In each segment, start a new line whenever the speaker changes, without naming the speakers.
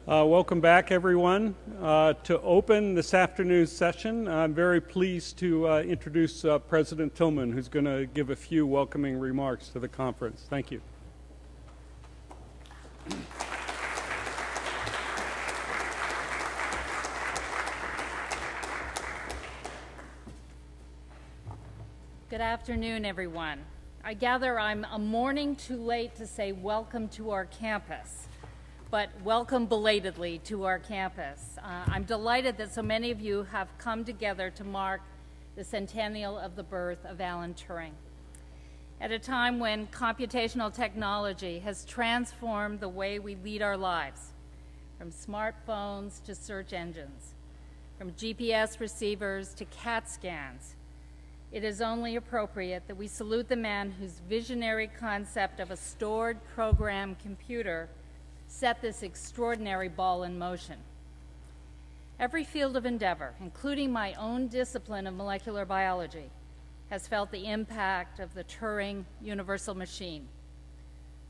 Welcome back, everyone. To open this afternoon's session, I'm very pleased to introduce President Tilghman, who's going to give a few welcoming remarks to the conference. Thank you.
Good afternoon, everyone. I gather I'm a morning too late to say welcome to our campus, but welcome belatedly to our campus. I'm delighted that so many of you have come together to mark the centennial of the birth of Alan Turing. At a time when computational technology has transformed the way we lead our lives, from smartphones to search engines, from GPS receivers to CAT scans, it is only appropriate that we salute the man whose visionary concept of a stored program computer set this extraordinary ball in motion. Every field of endeavor, including my own discipline of molecular biology, has felt the impact of the Turing universal machine,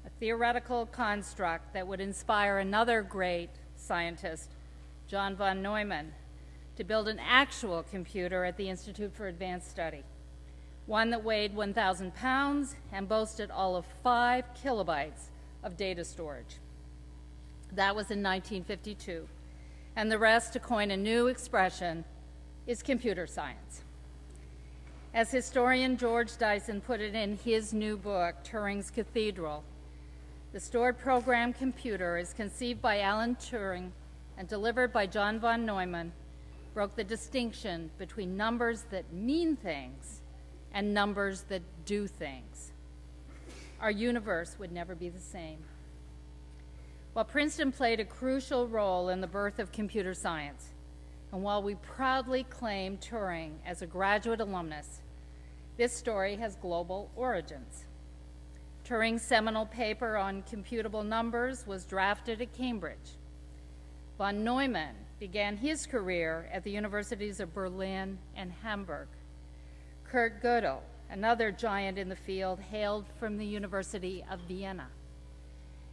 a theoretical construct that would inspire another great scientist, John von Neumann, to build an actual computer at the Institute for Advanced Study, one that weighed 1,000 pounds and boasted all of 5 kilobytes of data storage. That was in 1952, and the rest, to coin a new expression, is computer science. As historian George Dyson put it in his new book, Turing's Cathedral, the stored program computer, as conceived by Alan Turing and delivered by John von Neumann, broke the distinction between numbers that mean things and numbers that do things. Our universe would never be the same. While Princeton played a crucial role in the birth of computer science, and while we proudly claim Turing as a graduate alumnus, this story has global origins. Turing's seminal paper on computable numbers was drafted at Cambridge. Von Neumann began his career at the universities of Berlin and Hamburg. Kurt Gödel, another giant in the field, hailed from the University of Vienna.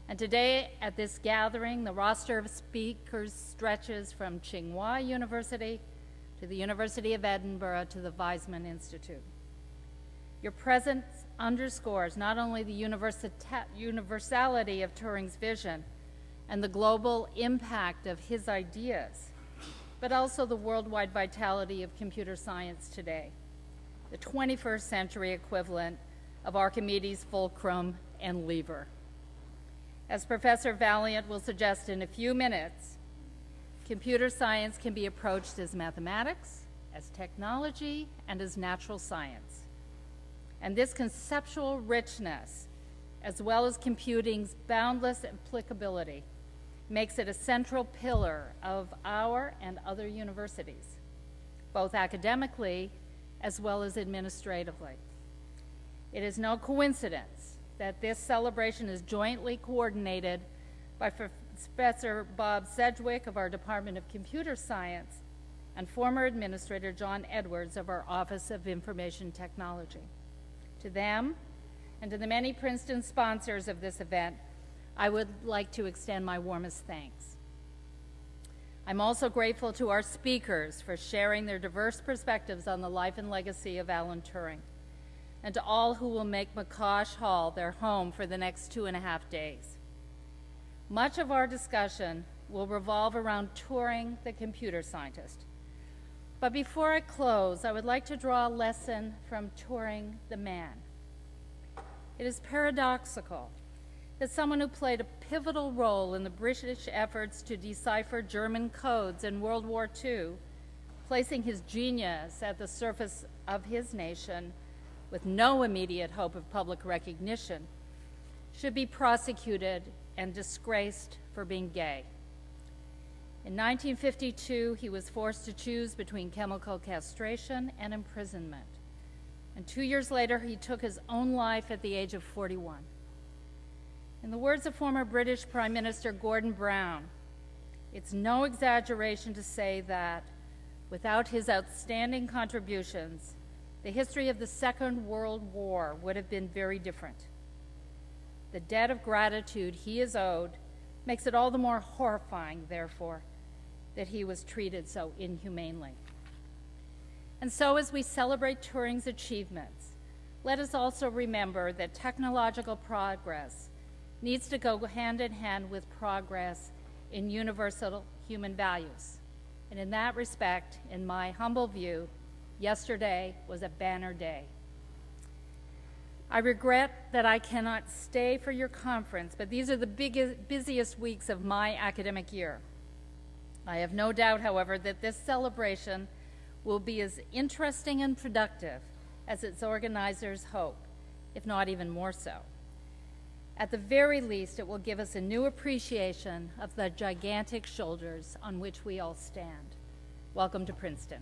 And today at this gathering, the roster of speakers stretches from Tsinghua University to the University of Edinburgh to the Weizmann Institute. Your presence underscores not only the universality of Turing's vision and the global impact of his ideas, but also the worldwide vitality of computer science today, the 21st century equivalent of Archimedes' fulcrum and lever. As Professor Valiant will suggest in a few minutes, computer science can be approached as mathematics, as technology, and as natural science. And this conceptual richness, as well as computing's boundless applicability, makes it a central pillar of our and other universities, both academically as well as administratively. It is no coincidence that this celebration is jointly coordinated by Professor Bob Sedgwick of our Department of Computer Science and former Administrator John Edwards of our Office of Information Technology. To them, and to the many Princeton sponsors of this event, I would like to extend my warmest thanks. I'm also grateful to our speakers for sharing their diverse perspectives on the life and legacy of Alan Turing, and to all who will make McCosh Hall their home for the next 2.5 days. Much of our discussion will revolve around Turing, the computer scientist. But before I close, I would like to draw a lesson from Turing, the man. It is paradoxical that someone who played a pivotal role in the British efforts to decipher German codes in World War II, placing his genius at the surface of his nation with no immediate hope of public recognition, should be prosecuted and disgraced for being gay. In 1952, he was forced to choose between chemical castration and imprisonment. And 2 years later, he took his own life at the age of 41. In the words of former British Prime Minister Gordon Brown, it's no exaggeration to say that without his outstanding contributions, the history of the Second World War would have been very different. The debt of gratitude he is owed Makes it all the more horrifying, therefore, that he was treated so inhumanely. And so as we celebrate Turing's achievements, let us also remember that technological progress needs to go hand in hand with progress in universal human values. And in that respect, in my humble view, yesterday was a banner day. I regret that I cannot stay for your conference, but these are the busiest weeks of my academic year. I have no doubt, however, that this celebration will be as interesting and productive as its organizers hope, if not even more so. At the very least, it will give us a new appreciation of the gigantic shoulders on which we all stand. Welcome to Princeton.